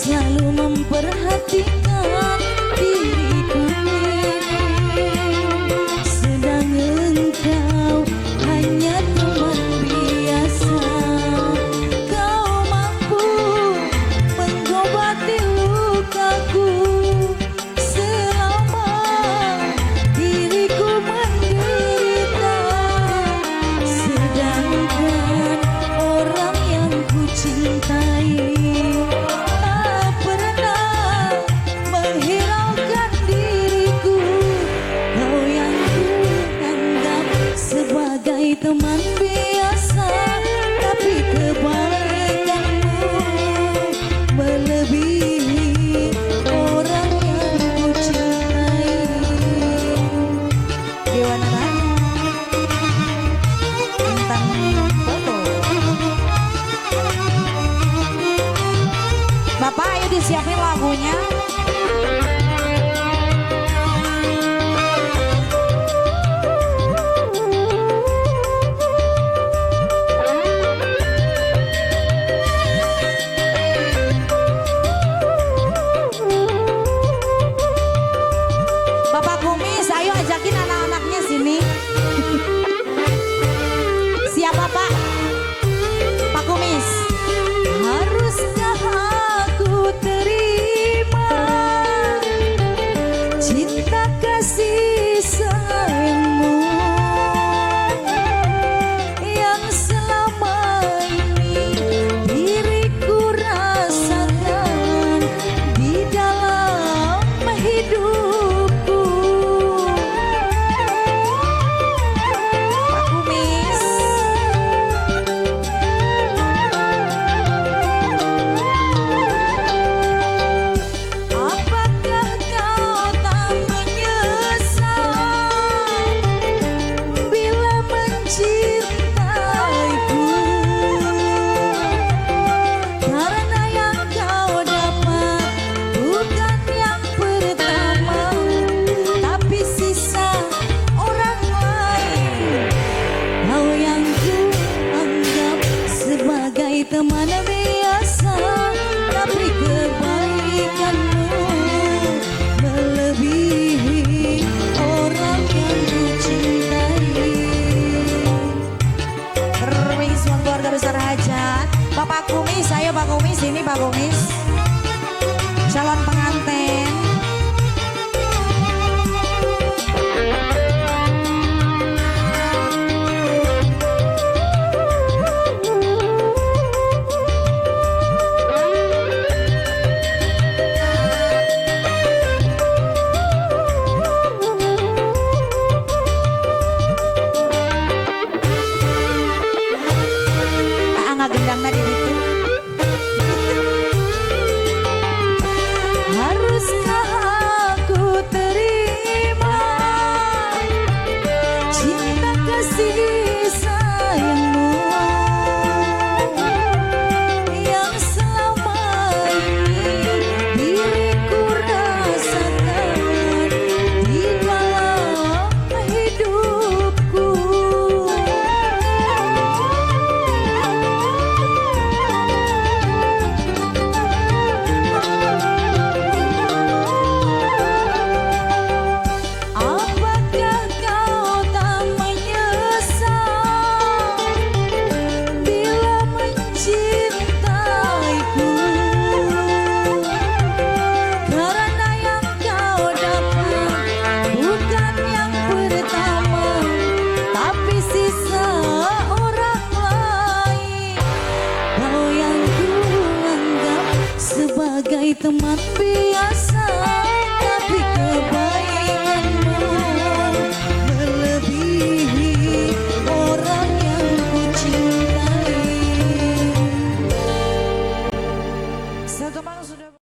selalu memperhatikan diriku, sedang engkau hanya teman biasa. Kau mampu mengobati lukaku selama diriku menderita, sedangkan orang yang ku cintai tak pernah menghiraukan diriku. Kau yang ku anggap sebagai teman biasa, tapi kebaikanmu melebihi orang yang ku cintai. Dewana Raya tentang foto. Bapak ayo disiapin lagunya. Bapak Kumis, ayo ajakin anak-anaknya sini. Siapa Pak? Pak Kumis. Haruskah aku terima cinta kasih sayangmu yang selama ini diriku rasakan di dalam hidupku? Pak Kumis. Apakah kau tak menyesal bila mencintaiku? Karena yang kau dapat bukan yang pertama, tapi sisa orang lain. Kau yang ku anggap sebagai teman biasa, tapi kebaikanmu melebihi orang yang ku cintai. Permisi semua keluarga besar hajat. Bapak Kumis, ayo Pak Kumis, ini Pak Kumis, calon pengantin. Nggak gendang tadi itu. Haruskah aku terima cinta kasih sayangmu yang selama ini diriku rasakan di dalam hidupku? Apakah kau tak menyesal bila mencintaiku? Karena yang kau dapat bukan yang pertama, tapi sisa orang lain. Kau yang ku anggap sebagai teman biasa,